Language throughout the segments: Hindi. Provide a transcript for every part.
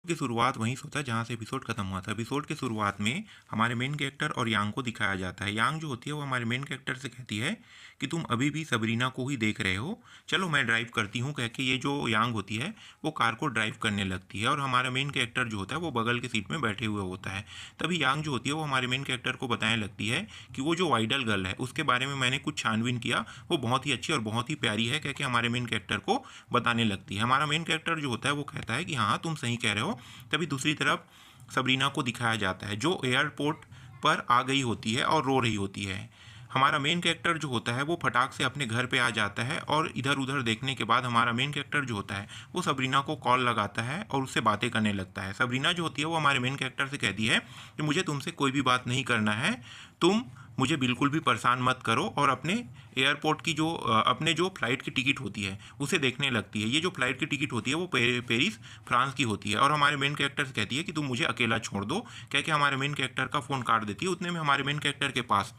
की शुरुआत वहीं से होता है जहाँ से एपिसोड खत्म हुआ था। एपिसोड की शुरुआत में हमारे मेन कैरेक्टर और यांग को दिखाया जाता है। यांग जो होती है वो हमारे मेन कैरेक्टर से कहती है कि तुम अभी भी सबरीना को ही देख रहे हो, चलो मैं ड्राइव करती हूँ। कह के ये जो यांग होती है वो कार को ड्राइव करने लगती है और हमारा मेन कैरेक्टर जो होता है वो बगल की सीट में बैठे हुए होता है। तभी यांग जो होती है वो हमारे मेन कैरेक्टर को बताने लगती है कि वो जो आइडल गर्ल है उसके बारे में मैंने कुछ छानबीन किया, वो बहुत ही अच्छी और बहुत ही प्यारी है। कह के हमारे मेन कैरेक्टर को बताने लगती है। हमारा मेन कैरेक्टर जो होता है वो कहता है कि हाँ तुम सही कह रहे हो। तभी दूसरी तरफ सबरीना को दिखाया जाता है जो एयरपोर्ट पर आ गई होती है और रो रही होती है। हमारा मेन कैरेक्टर जो होता है वो फटाक से अपने घर पे आ जाता है और इधर उधर देखने के बाद हमारा मेन कैरेक्टर जो होता है वो सबरीना को कॉल लगाता है और उससे बातें करने लगता है। सबरीना जो होती है वो हमारे मेन कैरेक्टर से कहती है कि मुझे तुमसे कोई भी बात नहीं करना है, तुम मुझे बिल्कुल भी परेशान मत करो, और अपने एयरपोर्ट की जो अपने जो फ़्लाइट की टिकट होती है उसे देखने लगती है। ये जो फ़्लाइट की टिकट होती है वो पेरिस फ्रांस की होती है और हमारे मेन कैरेक्टर से कहती है कि तुम मुझे अकेला छोड़ दो। क्या कि हमारे मेन कैरेक्टर का फ़ोन काट देती है। उतने में हमारे मेन कैरेक्टर के पास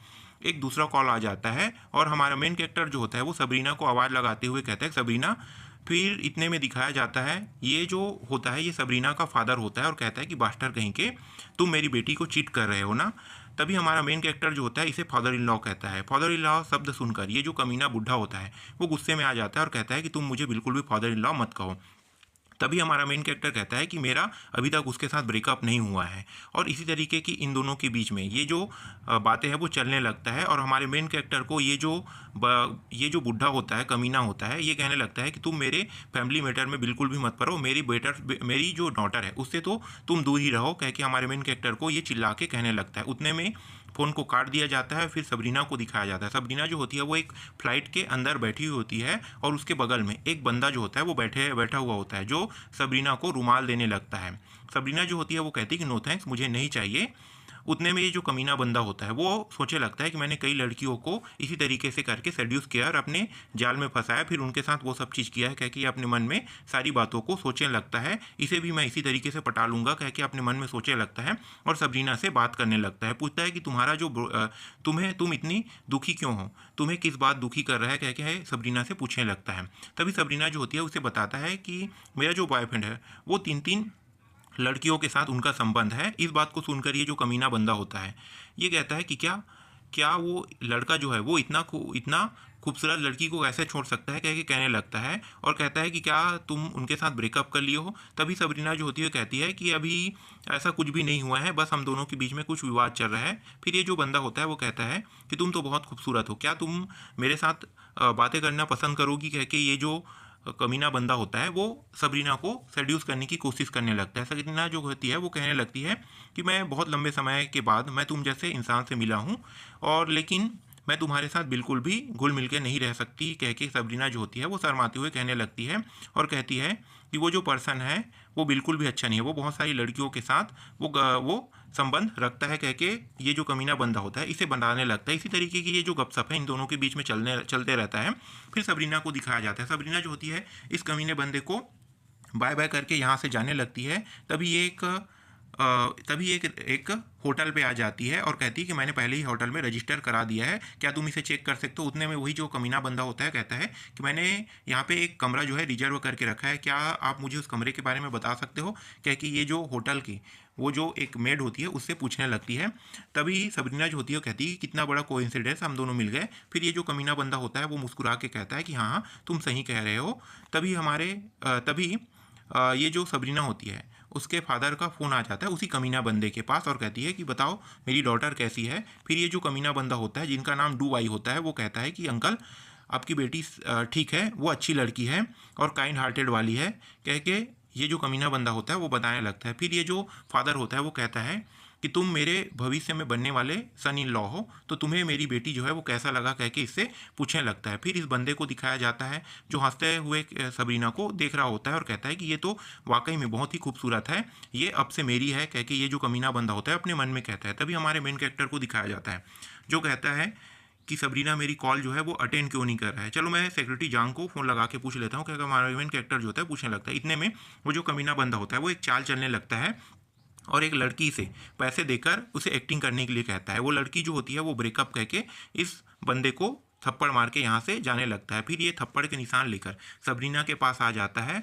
एक दूसरा कॉल आ जाता है और हमारा मेन कैरेक्टर जो होता है वो सबरीना को आवाज़ लगाते हुए कहता है सबरीना। फिर इतने में दिखाया जाता है ये जो होता है ये सबरीना का फादर होता है और कहता है कि बास्टर कहीं के, तुम मेरी बेटी को चीट कर रहे हो ना। तभी हमारा मेन कैरेक्टर जो होता है इसे फादर इन लॉ कहता है। फादर इन लॉ शब्द सुनकर ये जो कमीना बुढ़ा होता है वो गुस्से में आ जाता है और कहता है कि तुम मुझे बिल्कुल भी फादर इन लॉ मत कहो। तभी हमारा मेन कैरेक्टर कहता है कि मेरा अभी तक उसके साथ ब्रेकअप नहीं हुआ है। और इसी तरीके की इन दोनों के बीच में ये जो बातें हैं वो चलने लगता है और हमारे मेन कैरेक्टर को ये जो बुढ़ा होता है, कमीना होता है, ये कहने लगता है कि तुम मेरे फैमिली मैटर में बिल्कुल भी मत पड़ो, मेरी जो डॉटर है उससे तो तुम दूर ही रहो। कह के हमारे मेन कैरेक्टर को ये चिल्ला के कहने लगता है। उतने में फ़ोन को काट दिया जाता है। फिर सबरीना को दिखाया जाता है। सबरीना जो होती है वो एक फ़्लाइट के अंदर बैठी हुई होती है और उसके बगल में एक बंदा जो होता है वो बैठा हुआ होता है जो सबरीना को रुमाल देने लगता है। सबरीना जो होती है वो कहती है कि नो थैंक्स, मुझे नहीं चाहिए। उतने में ये जो कमीना बंदा होता है वो सोचे लगता है कि मैंने कई लड़कियों को इसी तरीके से करके सेड्यूस किया और अपने जाल में फंसाया, फिर उनके साथ वो सब चीज़ किया है। कह के ये अपने मन में सारी बातों को सोचने लगता है, इसे भी मैं इसी तरीके से पटा लूँगा। कह के अपने मन में सोचने लगता है और सबरीना से बात करने लगता है। पूछता है कि तुम इतनी दुखी क्यों हो, तुम्हें किस बात दुखी कर रहा है। कह के सबरीना से पूछने लगता है। तभी सबरीना जो होती है उसे बताता है कि मेरा जो बॉयफ्रेंड है वो 3-3 लड़कियों के साथ उनका संबंध है। इस बात को सुनकर ये जो कमीना बंदा होता है ये कहता है कि क्या क्या वो लड़का जो है वो इतना खूबसूरत लड़की को कैसे छोड़ सकता है। कह के कहने लगता है और कहता है कि क्या तुम उनके साथ ब्रेकअप कर लिए हो। तभी सबरीना जो होती है कहती है कि अभी ऐसा कुछ भी नहीं हुआ है, बस हम दोनों के बीच में कुछ विवाद चल रहा है। फिर ये जो बंदा होता है वो कहता है कि तुम तो बहुत खूबसूरत हो, क्या तुम मेरे साथ बातें करना पसंद करोगी। कह के ये जो कमीना बंदा होता है वो सबरीना को सेड्यूस करने की कोशिश करने लगता है। सबरीना जो होती है वो कहने लगती है कि मैं बहुत लंबे समय के बाद मैं तुम जैसे इंसान से मिला हूँ, और लेकिन मैं तुम्हारे साथ बिल्कुल भी घुल मिल के नहीं रह सकती। कह के सबरीना जो होती है वो शर्माते हुए कहने लगती है और कहती है कि वो जो पर्सन है वो बिल्कुल भी अच्छा नहीं है, वो बहुत सारी लड़कियों के साथ वो संबंध रखता है। कह के ये जो कमीना बंदा होता है इसे बनाने लगता है। इसी तरीके की ये जो गपशप है इन दोनों के बीच में चलते रहता है। फिर सबरीना को दिखाया जाता है। सबरीना जो होती है इस कमीने बंदे को बाय बाय करके यहाँ से जाने लगती है। तभी एक होटल पे आ जाती है और कहती है कि मैंने पहले ही होटल में रजिस्टर करा दिया है, क्या तुम इसे चेक कर सकते हो। उतने में वही जो कमीना बंदा होता है कहता है कि मैंने यहाँ पे एक कमरा जो है रिजर्व करके रखा है, क्या आप मुझे उस कमरे के बारे में बता सकते हो। क्या कि ये जो होटल की वो जो एक मेड होती है उससे पूछने लगती है। तभी सबरीना जो होती है वो कहती है कि कितना बड़ा कोइंसिडेंस, हम दोनों मिल गए। फिर ये जो कमीना बंदा होता है वो मुस्कुरा के कहता है कि हाँ हाँ तुम सही कह रहे हो। तभी ये जो सबरीना होती है उसके फादर का फ़ोन आ जाता है उसी कमीना बंदे के पास और कहती है कि बताओ मेरी डॉटर कैसी है। फिर ये जो कमीना बंदा होता है जिनका नाम डू वाई होता है वो कहता है कि अंकल आपकी बेटी ठीक है, वो अच्छी लड़की है और काइंड हार्टेड वाली है। कह के ये जो कमीना बंदा होता है वो बताने लगता है। फिर ये जो फादर होता है वो कहता है कि तुम मेरे भविष्य में बनने वाले सन इन लॉ हो, तो तुम्हें मेरी बेटी जो है वो कैसा लगा। कह के इससे पूछने लगता है। फिर इस बंदे को दिखाया जाता है जो हंसते हुए सबरीना को देख रहा होता है और कहता है कि ये तो वाकई में बहुत ही खूबसूरत है, ये अब से मेरी है। कह के ये जो कमीना बंदा होता है अपने मन में कहता है। तभी हमारे मेन कैरेक्टर को दिखाया जाता है जो कहता है कि सबरीना मेरी कॉल जो है वो अटेंड क्यों नहीं कर रहा है, चलो मैं सेक्रेटरी जांग को फ़ोन लगा के पूछ लेता हूँ। क्या हमारा मेन कैरेक्टर जो होता है पूछने लगता है। इतने में वो जो कमीना बंदा होता है वो एक चाल चलने लगता है और एक लड़की से पैसे देकर उसे एक्टिंग करने के लिए कहता है। वो लड़की जो होती है वो ब्रेकअप कह के इस बंदे को थप्पड़ मार के यहाँ से जाने लगता है। फिर ये थप्पड़ के निशान लेकर सबरीना के पास आ जाता है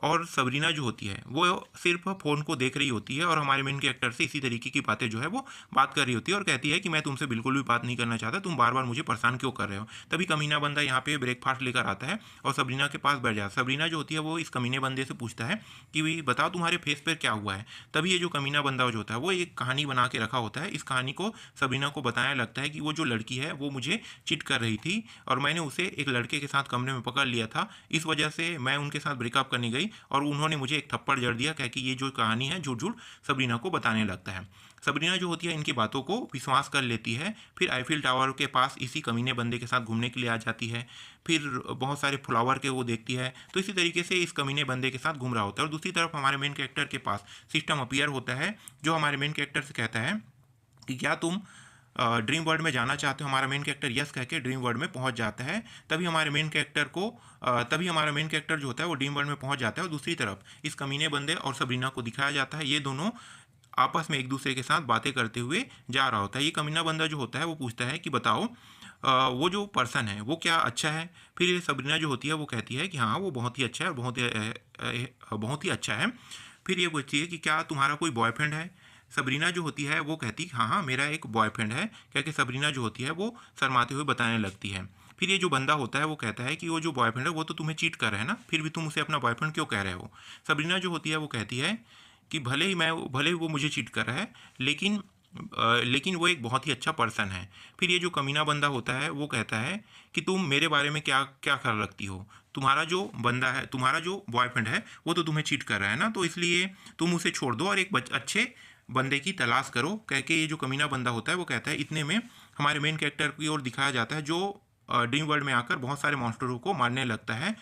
और सबरीना जो होती है वो सिर्फ फ़ोन को देख रही होती है और हमारे मेन कैरेक्टर से इसी तरीके की बातें जो है वो बात कर रही होती है और कहती है कि मैं तुमसे बिल्कुल भी बात नहीं करना चाहता, तुम बार बार मुझे परेशान क्यों कर रहे हो। तभी कमीना बंदा यहाँ पे ब्रेकफास्ट लेकर आता है और सबरीना के पास बैठ जाता है। सबरीना जो होती है वो इस कमीने बंदे से पूछता है कि भाई बताओ तुम्हारे फेस पर क्या हुआ है। तभी ये जो कमीना बंदा जो होता है वो एक कहानी बना के रखा होता है। इस कहानी को सबरीना को बताया लगता है कि वो जो लड़की है वो मुझे चिट कर रही थी और मैंने उसे एक लड़के के साथ कमरे में पकड़ लिया था, इस वजह से मैं उनके साथ ब्रेकअप करने गई और उन्होंने मुझे एक थप्पड़ जड़ दिया। कह के ये जो कहानी है झूठ झूठ सबरीना को बताने लगता है। सबरीना जो होती है इनकी बातों को विश्वास कर लेती है। फिर आईफिल टावर के पास इसी कमीने बंदे के साथ घूमने के लिए आ जाती है। फिर बहुत सारे फ्लावर के वो देखती है, तो इसी तरीके से इस कमीने बंदे के साथ घूम रहा होता है। और दूसरी तरफ हमारे मेन कैरेक्टर के पास सिस्टम अपीयर होता है जो हमारे मेन कैरेक्टर से कहता है कि क्या तुम ड्रीम वर्ल्ड में जाना चाहते हो। हमारा मेन कैरेक्टर यस कह के ड्रीम वर्ल्ड में पहुंच जाता है। तभी हमारा मेन कैरेक्टर जो होता है वो ड्रीम वर्ल्ड में पहुंच जाता है। और दूसरी तरफ इस कमीने बंदे और सबरीना को दिखाया जाता है, ये दोनों आपस में एक दूसरे के साथ बातें करते हुए जा रहा होता है। ये कमीना बंदा जो होता है वो पूछता है कि बताओ वो जो पर्सन है वो क्या अच्छा है। फिर ये सबरीना जो होती है वो कहती है कि हाँ वो बहुत ही अच्छा है, बहुत ही अच्छा है। फिर ये पूछती है कि क्या तुम्हारा कोई बॉयफ्रेंड है। सबरीना जो होती है वो कहती है हाँ हाँ मेरा एक बॉयफ्रेंड है। क्या कि सबरीना जो होती है वो शर्माते हुए बताने लगती है। फिर ये जो बंदा होता है वो कहता है कि वो जो बॉयफ्रेंड है वो तो तुम्हें चीट कर रहा है ना, फिर भी तुम उसे अपना बॉयफ्रेंड क्यों कह रहे हो। सबरीना जो होती है वो कहती है कि भले ही वो मुझे चीट कर रहा है, लेकिन वो एक बहुत ही अच्छा पर्सन है। फिर ये जो कमीना बंदा होता है वो कहता है कि तुम मेरे बारे में क्या क्या ख्याल रखती हो। तुम्हारा जो बॉयफ्रेंड है वो तो तुम्हें चीट कर रहा है ना, तो इसलिए तुम उसे छोड़ दो और एक अच्छे बंदे की तलाश करो। कह के ये जो कमीना बंदा होता है वो कहता है। इतने में हमारे मेन कैरेक्टर की ओर दिखाया जाता है जो ड्रीम वर्ल्ड में आकर बहुत सारे मॉन्स्टरों को मारने लगता है।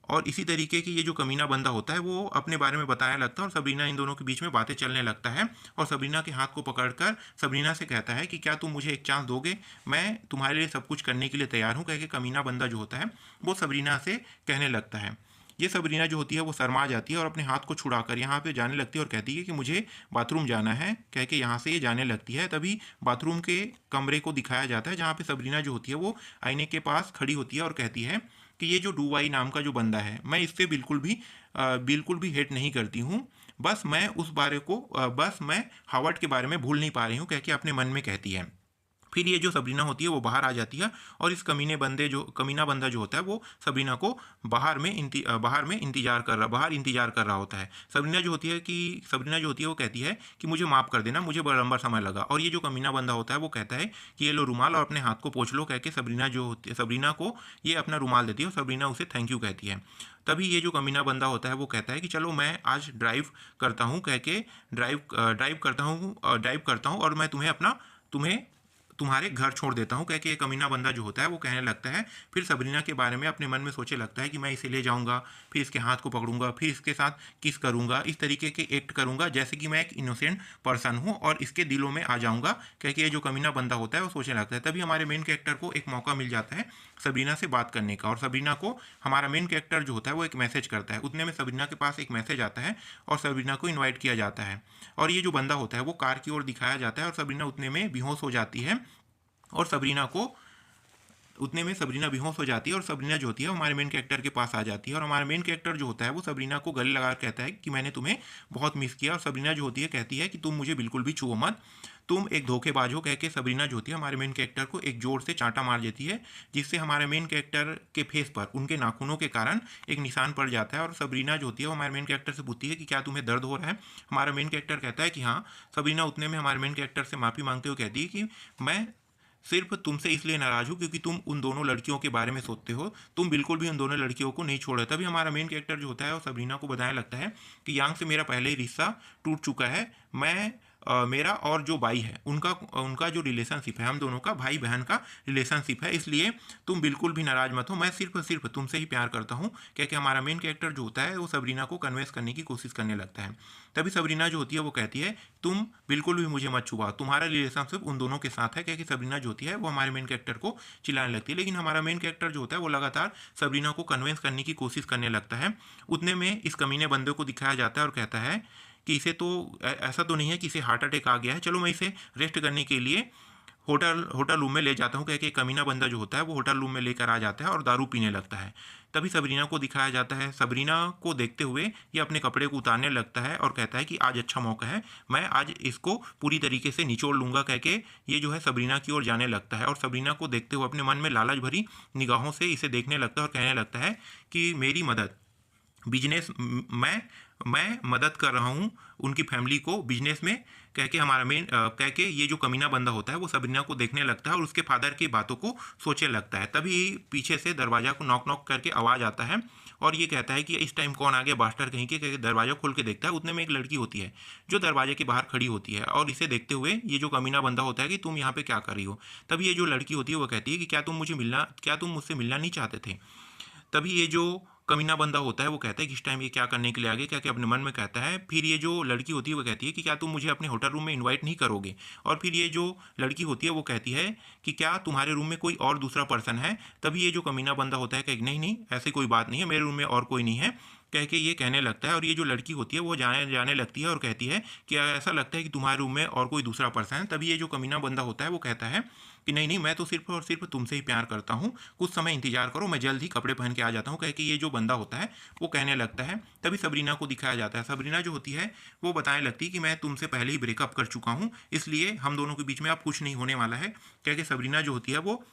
और इसी तरीके की ये जो कमीना बंदा होता है वो अपने बारे में बताया लगता है और सबरीना इन दोनों के बीच में बातें चलने लगता है। और सबरीना के हाथ को पकड़कर सबरीना से कहता है कि क्या तुम मुझे एक चांस दोगे, मैं तुम्हारे लिए सब कुछ करने के लिए तैयार हूँ। कह के कमीना बंदा जो होता है वो सबरीना से कहने लगता है। ये सबरीना जो होती है वो शर्मा जाती है और अपने हाथ को छुड़ाकर यहाँ पे जाने लगती है और कहती है कि मुझे बाथरूम जाना है। कह के यहाँ से ये जाने लगती है। तभी बाथरूम के कमरे को दिखाया जाता है जहाँ पे सबरीना जो होती है वो आईने के पास खड़ी होती है और कहती है कि ये जो डूवाई नाम का जो बंदा है मैं इससे बिल्कुल भी हेट नहीं करती हूँ। बस मैं हावर्ड के बारे में भूल नहीं पा रही हूँ। कह के अपने मन में कहती है। फिर ये जो सबरीना होती है वो बाहर आ जाती है और इस कमीना बंदा जो होता है वो सबरीना को बाहर इंतजार कर रहा होता है। सबरीना जो होती है वो कहती है कि मुझे माफ़ कर देना, मुझे बड़ा लंबा समय लगा। और ये जो कमीना बंदा होता है वो कहता है कि ये लो रुमाल और अपने हाथ को पोंछ लो। कह के सबरीना को ये अपना रुमाल देती है और सबरीना उसे थैंक यू कहती है। तभी ये जो कमीना बंदा होता है वो कहता है कि चलो मैं आज ड्राइव करता हूँ। कह के ड्राइव करता हूँ और मैं तुम्हें तुम्हारे घर छोड़ देता हूँ। कह के कमीना बंदा जो होता है वो कहने लगता है। फिर सबरीना के बारे में अपने मन में सोचे लगता है कि मैं इसे ले जाऊँगा, फिर इसके हाथ को पकड़ूंगा, फिर इसके साथ किस करूँगा, इस तरीके के एक्ट करूँगा जैसे कि मैं एक इनोसेंट पर्सन हूँ और इसके दिलों में आ जाऊँगा। कह के ये जो कमीना बंदा होता है वो सोचने लगता है। तभी हमारे मेन कैरेक्टर को एक मौका मिल जाता है सबरीना से बात करने का और सबरीना को हमारा मेन कैरेक्टर जो होता है वो एक मैसेज करता है। उतने में सबरीना के पास एक मैसेज आता है और सबरीना को इन्वाइट किया जाता है। और ये जो बंदा होता है वो कार की ओर दिखाया जाता है और सबरीना उतने में बेहोश हो जाती है और सबरीना बेहोश हो जाती है और सबरीना जो होती है हमारे मेन कैरेक्टर के पास आ जाती है। और हमारा मेन कैरेक्टर जो होता है वो सबरीना को गले लगा कहता है कि मैंने तुम्हें बहुत मिस किया। और सबरीना जो होती है कहती है कि तुम मुझे बिल्कुल भी छुओ मत, तुम एक धोखेबाज हो। कह के सबरीना जो होती है हमारे मेन कैरेक्टर को एक जोर से चांटा मार देती है जिससे हमारे मेन कैरेक्टर के फेस पर उनके नाखूनों के कारण एक निशान पड़ जाता है। और सबरीना जो होती है वो हमारे मेन कैरेक्टर से पूछती है कि क्या तुम्हें दर्द हो रहा है। हमारा मेन कैरेक्टर कहता है कि हाँ। सबरीना उतने में हमारे मेन कैरेक्टर से माफ़ी मांगते हुए कहती है कि मैं सिर्फ तुमसे इसलिए नाराज हूँ क्योंकि तुम उन दोनों लड़कियों के बारे में सोचते हो, तुम बिल्कुल भी उन दोनों लड़कियों को नहीं छोड़ा। तभी हमारा मेन कैरेक्टर जो होता है वो सबरीना को बताने लगता है कि यांग से मेरा पहले ही रिश्ता टूट चुका है। मेरा और जो बाई है उनका जो रिलेशनशिप है, हम दोनों का भाई बहन का रिलेशनशिप है, इसलिए तुम बिल्कुल भी नाराज मत हो, मैं सिर्फ तुमसे ही प्यार करता हूँ। क्या हमारा मेन कैरेक्टर जो होता है वो सबरीना को कन्विंस करने की कोशिश करने लगता है। तभी सबरीना जो होती है वो कहती है तुम बिल्कुल भी मुझे मत छुआ, तुम्हारा रिलेशनशिप उन दोनों के साथ है। क्या सबरीना जो होती है वो हमारे मेन कैरेक्टर को चिल्लाने लगती है। लेकिन हमारा मेन कैरेक्टर जो होता है वो लगातार सबरीना को कन्विंस करने की कोशिश करने लगता है। उतने में इस कमीने बंदे को दिखाया जाता है और कहता है कि ऐसा तो नहीं है कि इसे हार्ट अटैक आ गया है, चलो मैं इसे रेस्ट करने के लिए होटल होटल रूम में ले जाता हूँ, कह के कमीना बंदा जो होता है वो होटल रूम में लेकर आ जाता है और दारू पीने लगता है। तभी सबरीना को दिखाया जाता है। सबरीना को देखते हुए ये अपने कपड़े को उतारने लगता है और कहता है कि आज अच्छा मौका है, मैं आज इसको पूरी तरीके से निचोड़ लूँगा, कह के ये जो है सबरीना की ओर जाने लगता है और सबरीना को देखते हुए अपने मन में लालच भरी निगाहों से इसे देखने लगता है और कहने लगता है कि मेरी मदद बिजनेस मैं मदद कर रहा हूँ उनकी फैमिली को बिजनेस में, कह के हमारा कह के ये जो कमीना बंदा होता है वो सबरीना को देखने लगता है और उसके फादर की बातों को सोचने लगता है। तभी पीछे से दरवाज़ा को नॉक नॉक करके आवाज़ आता है और ये कहता है कि इस टाइम कौन आ गया बास्टर कहीं के, दरवाज़ा खोल के देखता है। उतने में एक लड़की होती है जो दरवाजे के बाहर खड़ी होती है और इसे देखते हुए ये जो कमीना बंदा होता है कि तुम यहाँ पे क्या कर रही हो। तभी ये जो लड़की होती है वो कहती है कि क्या तुम मुझसे मिलना नहीं चाहते थे। तभी ये जो कमीना बंदा होता है वो कहता है कि इस टाइम ये क्या करने के लिए आ गए, क्या क्या अपने मन में कहता है। फिर ये जो लड़की होती है वो कहती है कि क्या तुम मुझे अपने होटल रूम में इनवाइट नहीं करोगे। और फिर ये जो लड़की होती है वो कहती है कि क्या तुम्हारे रूम में कोई और दूसरा पर्सन है। तभी ये जो कमीना बंदा होता है कि नहीं नहीं ऐसी कोई बात नहीं है, मेरे रूम में और कोई नहीं है, कह के ये कहने लगता है। और ये जो लड़की होती है वो जाने लगती है और कहती है कि ऐसा लगता है कि तुम्हारे रूम में और कोई दूसरा पर्सन है। तभी ये जो कमीना बंदा होता है वो कहता है कि नहीं नहीं, मैं तो सिर्फ और सिर्फ तुमसे ही प्यार करता हूँ, कुछ समय इंतजार करो, मैं जल्द ही कपड़े पहन के आ जाता हूँ, कह के ये जो बंदा होता है वो कहने लगता है। तभी सबरीना को दिखाया जाता है। सबरीना जो होती है वो बताने लगती है कि मैं तुमसे पहले ही ब्रेकअप कर चुका हूँ, इसलिए हम दोनों के बीच में अब कुछ नहीं होने वाला है, कह के सबरीना जो होती है वो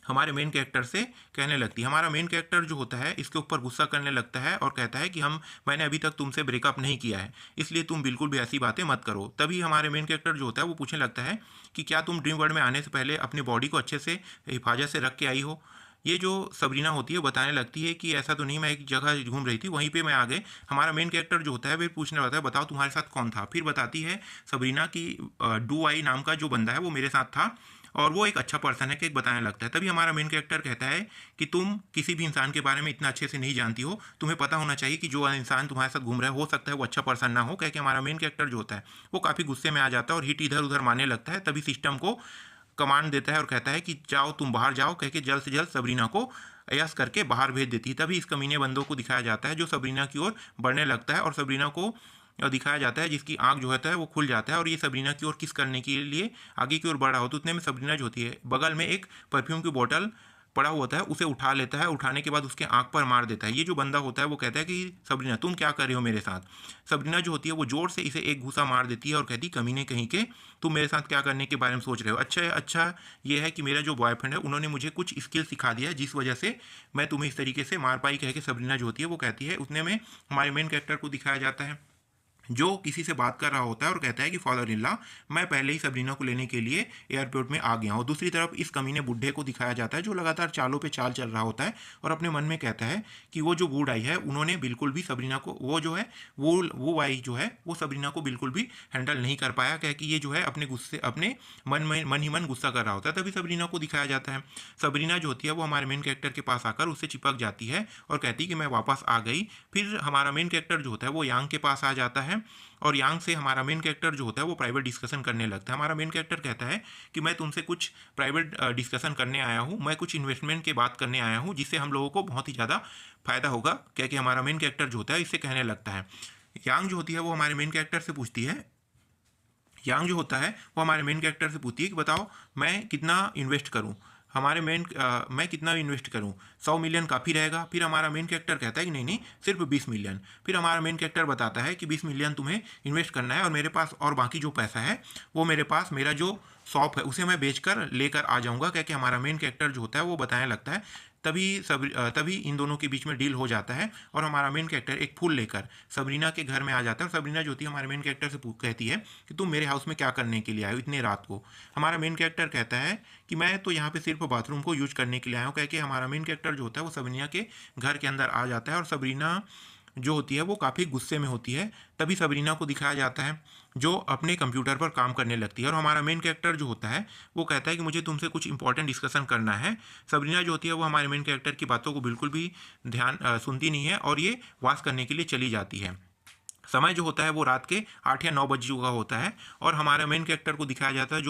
हमारे मेन कैरेक्टर से कहने लगती है। हमारा मेन कैरेक्टर जो होता है इसके ऊपर गुस्सा करने लगता है और कहता है कि मैंने अभी तक तुमसे ब्रेकअप नहीं किया है, इसलिए तुम बिल्कुल भी ऐसी बातें मत करो। तभी हमारे मेन कैरेक्टर जो होता है वो पूछने लगता है कि क्या तुम ड्रीम वर्ल्ड में आने से पहले अपनी बॉडी को अच्छे से हिफाजत से रख के आई हो। ये जो सबरीना होती है बताने लगती है कि ऐसा तो नहीं, मैं एक जगह घूम रही थी वहीं पे मैं आ गए। हमारा मेन कैरेक्टर जो होता है वो पूछने लगता है बताओ तुम्हारे साथ कौन था। फिर बताती है सबरीना की डू आई नाम का जो बंदा है वो मेरे साथ था और वो एक अच्छा पर्सन है, कि एक बताने लगता है। तभी हमारा मेन कैरेक्टर कहता है कि तुम किसी भी इंसान के बारे में इतना अच्छे से नहीं जानती हो, तुम्हें पता होना चाहिए कि जो इंसान तुम्हारे साथ घूम रहा है हो सकता है वो अच्छा पर्सन ना हो, कह के हमारा मेन कैरेक्टर जो होता है वो काफ़ी गुस्से में आ जाता है और हिट इधर उधर मारने लगता है। तभी सिस्टम को कमांड देता है और कहता है कि जाओ तुम बाहर जाओ, कह के जल्द से जल्द सबरीना को यस करके बाहर भेज देती है। तभी इस कमीने बंदों को दिखाया जाता है जो सबरीना की ओर बढ़ने लगता है और सबरीना को दिखाया जाता है जिसकी आंख जो होता है वो खुल जाता है और ये सबरीना की ओर किस करने के लिए आगे की ओर बढ़ रहा होता है। उतने में सबरीना जो होती है बगल में एक परफ्यूम की बोतल पड़ा हुआ होता है, उसे उठा लेता है, उठाने के बाद उसके आंख पर मार देता है। ये जो बंदा होता है वो कहता है कि सबरीना तुम क्या कर रहे हो मेरे साथ। सबरीना जो होती है वो जोर से इसे एक घूसा मार देती है और कहती कमीने कहीं के, तुम मेरे साथ क्या करने के बारे में सोच रहे हो। अच्छा ये है कि मेरा जो बॉयफ्रेंड है उन्होंने मुझे कुछ स्किल सिखा दिया है जिस वजह से मैं तुम्हें इस तरीके से मार पाई, कह के सबरीना जो होती है वो कहती है। उतने में हमारे मेन कैरेक्टर को दिखाया जाता है जो किसी से बात कर रहा होता है और कहता है कि फादर इन लॉ मैं पहले ही सबरीना को लेने के लिए एयरपोर्ट में आ गया हूँ। दूसरी तरफ इस कमीने बुढ़े को दिखाया जाता है जो लगातार चालों पे चाल चल रहा होता है और अपने मन में कहता है कि वो जो बूढ़ आई है उन्होंने बिल्कुल भी सबरीना को वो जो है वो आई जो है वो सबरीना को बिल्कुल भी हैंडल नहीं कर पाया, कह कि ये जो है अपने गुस्से अपने मन ही मन गुस्सा कर रहा होता है। तभी सबरीना को दिखाया जाता है। सबरीना जो होती है वो हमारे मेन कैरेक्टर के पास आकर उससे चिपक जाती है और कहती है कि मैं वापस आ गई। फिर हमारा मेन कैरेक्टर जो होता है वो यांग के पास आ जाता है और यांग से हमारा मेन कैरेक्टर जो होता है वो प्राइवेट डिस्कशन करने लगता है। हमारा मेन कैरेक्टर कहता है कि मैं तुमसे कुछ प्राइवेट डिस्कशन करने आया हूँ, मैं कुछ इन्वेस्टमेंट की बात करने आया हूँ जिससे हम लोगों को बहुत ही ज़्यादा फायदा होगा, क्या कि हमारा मेन कैरेक्टर जो होता है इससे कहने लगता है। यांग जो होती है वो हमारे मेन कैरेक्टर से पूछती है यांग जो होता है वो हमारे मेन कैरेक्टर से पूछती है कि बताओ मैं कितना इन्वेस्ट करूँ। मैं कितना इन्वेस्ट करूं, 100 मिलियन काफ़ी रहेगा। फिर हमारा मेन कैरेक्टर कहता है कि नहीं नहीं सिर्फ 20 मिलियन। फिर हमारा मेन कैरेक्टर बताता है कि 20 मिलियन तुम्हें इन्वेस्ट करना है और मेरे पास और बाकी जो पैसा है वो मेरे पास मेरा जो शॉप है उसे मैं बेचकर लेकर आ जाऊंगा, क्योंकि हमारा मेन कैरेक्टर जो होता है वो बताने लगता है। तभी इन दोनों के बीच में डील हो जाता है और हमारा मेन कैरेक्टर एक फूल लेकर सबरीना के घर में आ जाता है और सबरीना जो होती है हमारे मेन कैरेक्टर से कहती है कि तुम मेरे हाउस में क्या करने के लिए आए हो इतने रात को। हमारा मेन कैरेक्टर कहता है कि मैं तो यहाँ पे सिर्फ बाथरूम को यूज करने के लिए आया हूँ, कह के हमारा मेन कैरेक्टर जो होता है वो सबरीना के घर के अंदर आ जाता है और सबरीना जो होती है वो काफ़ी गुस्से में होती है। तभी सबरीना को दिखाया जाता है जो अपने कंप्यूटर पर काम करने लगती है और हमारा मेन कैरेक्टर जो होता है वो कहता है कि मुझे तुमसे कुछ इंपॉर्टेंट डिस्कशन करना है। सबरीना जो होती है वो हमारे मेन कैरेक्टर की बातों को बिल्कुल भी सुनती नहीं है और ये वास करने के लिए चली जाती है। समय जो होता है वो रात के 8 या 9 बजे का होता है और हमारा मेन कैरेक्टर को दिखाया जाता है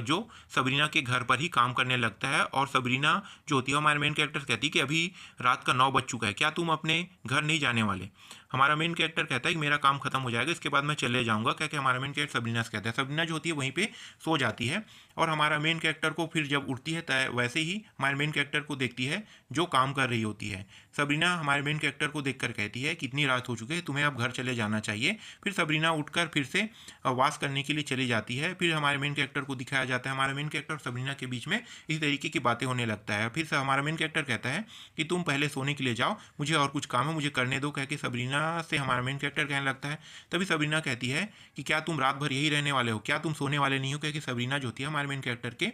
जो सबरीना के घर पर ही काम करने लगता है और सबरीना जो होती है हमारे मेन कैरेक्टर कहती है कि अभी रात का 9 बज चुका है, क्या तुम अपने घर नहीं जाने वाले। हमारा मेन कैरेक्टर कहता है कि मेरा काम खत्म हो जाएगा, इसके बाद मैं चले जाऊंगा, क्या कि हमारा मेन कैरेक्टर सबरीना से कहता है। सबरीना जो होती है वहीं पे सो जाती है और हमारा मेन कैरेक्टर को फिर जब उठती है वैसे ही हमारे मेन कैरेक्टर को देखती है जो काम कर रही होती है। सबरीना हमारे मेन कैरेक्टर को देखकर कहती है कि इतनी रात हो चुकी है, तुम्हें अब घर चले जाना चाहिए। फिर सबरीना उठकर फिर से वास करने के लिए चली जाती है। फिर हमारे मेन कैरेक्टर को दिखाया जाता है, हमारे मेन कैरेक्टर और सबरीना के बीच में इस तरीके की बातें होने लगता है। फिर से हमारा मेन कैरेक्टर कहता है कि तुम पहले सोने के लिए जाओ, मुझे और कुछ काम है, मुझे करने दो, कह के सबरीना से हमारा मेन कैरेक्टर कहने लगता है। तभी सबरीना कहती है कि क्या तुम रात भर यही रहने वाले हो, क्या तुम सोने वाले नहीं हो, कह के सबरीना जो होती है हमारे मेन कैरेक्टर के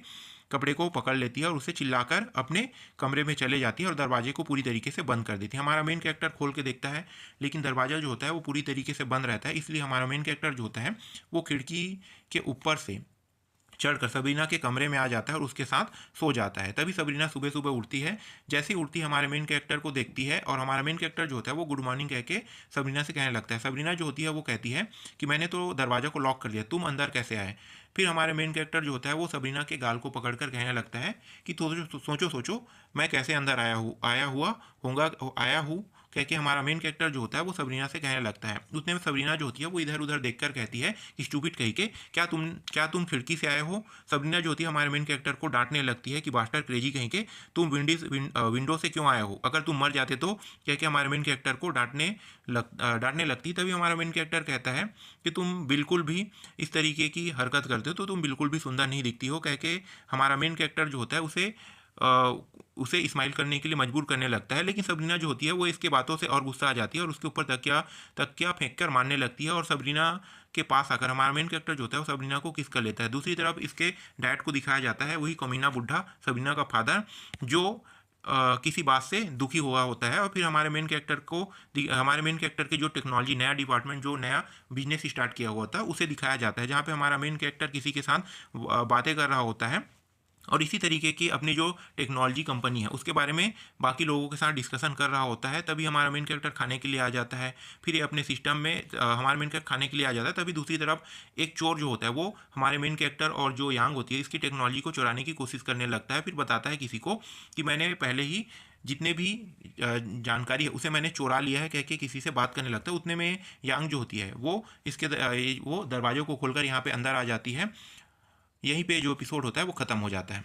कपड़े को पकड़ लेती है और उसे चिल्लाकर अपने कमरे में चले जाती है और दरवाजे को पूरी तरीके से बंद कर देती है। हमारा मेन कैरेक्टर खोल के देखता है, लेकिन दरवाज़ा जो होता है वो पूरी तरीके से बंद रहता है, इसलिए हमारा मेन कैरेक्टर जो होता है वो खिड़की के ऊपर से चढ़कर सबरीना के कमरे में आ जाता है और उसके साथ सो जाता है। तभी सबरीना सुबह सुबह उठती है, जैसे ही उठती है हमारे मेन कैरेक्टर को देखती है और हमारा मेन कैरेक्टर जो होता है वो गुड मॉर्निंग कह के सबरीना से कहने लगता है। सबरीना जो होती है वो कहती है कि मैंने तो दरवाज़ा को लॉक कर दिया, तुम अंदर कैसे आए। फिर हमारे मेन कैरेक्टर जो होता है वो सबरीना के गाल को पकड़कर कहने लगता है कि सोचो सोचो मैं कैसे अंदर आया हूँ कह के हमारा मेन कैरेक्टर जो होता है वो सबरीना से कहने लगता है। उतने में सबरीना जो होती है वो इधर उधर देखकर कहती है कि स्टूपिड कही के क्या तुम खिड़की से आए हो। सबरीना जो होती है हमारे मेन कैरेक्टर को डांटने लगती है कि बास्टर क्रेजी कहीं के, तुम विंडो से क्यों आए हो, अगर तुम मर जाते तो, कह के हमारे मेन कैरेक्टर को डांटने लगती। तभी हमारा मेन कैरेक्टर कहता है कि तुम बिल्कुल भी इस तरीके की हरकत करते हो तो तुम बिल्कुल भी सुंदर नहीं दिखती हो, कह के हमारा मेन कैरेक्टर जो होता है उसे स्माइल करने के लिए मजबूर करने लगता है। लेकिन सबरीना जो होती है वो इसके बातों से और गुस्सा आ जाती है और उसके ऊपर तकिया फेंक कर मारने लगती है और सबरीना के पास आकर हमारा मेन कैरेक्टर जो होता है वो सबरीना को किस कर लेता है। दूसरी तरफ इसके डैड को दिखाया जाता है, वही कमीना बुढ़ा सबरीना का फादर, जो किसी बात से दुखी हुआ होता है। और फिर हमारे मेन कैरेक्टर के जो टेक्नोलॉजी नया डिपार्टमेंट जो नया बिजनेस स्टार्ट किया हुआ था उसे दिखाया जाता है, जहाँ पे हमारा मेन कैरेक्टर किसी के साथ बातें कर रहा होता है और इसी तरीके की अपनी जो टेक्नोलॉजी कंपनी है उसके बारे में बाकी लोगों के साथ डिस्कशन कर रहा होता है। तभी हमारा मेन कैरेक्टर खाने के लिए आ जाता है, फिर ये अपने सिस्टम में हमारा मेन कैरेक्टर खाने के लिए आ जाता है। तभी दूसरी तरफ एक चोर जो होता है वो हमारे मेन कैरेक्टर और जो यांग होती है इसकी टेक्नोलॉजी को चुराने की कोशिश करने लगता है। फिर बताता है किसी को कि मैंने पहले ही जितने भी जानकारी है उसे मैंने चुरा लिया है, कह के किसी से बात करने लगता है। उतने में यांग जो होती है वो दरवाज़ों को खोलकर यहाँ पे अंदर आ जाती है। यहीं पे जो एपिसोड होता है वो ख़त्म हो जाता है।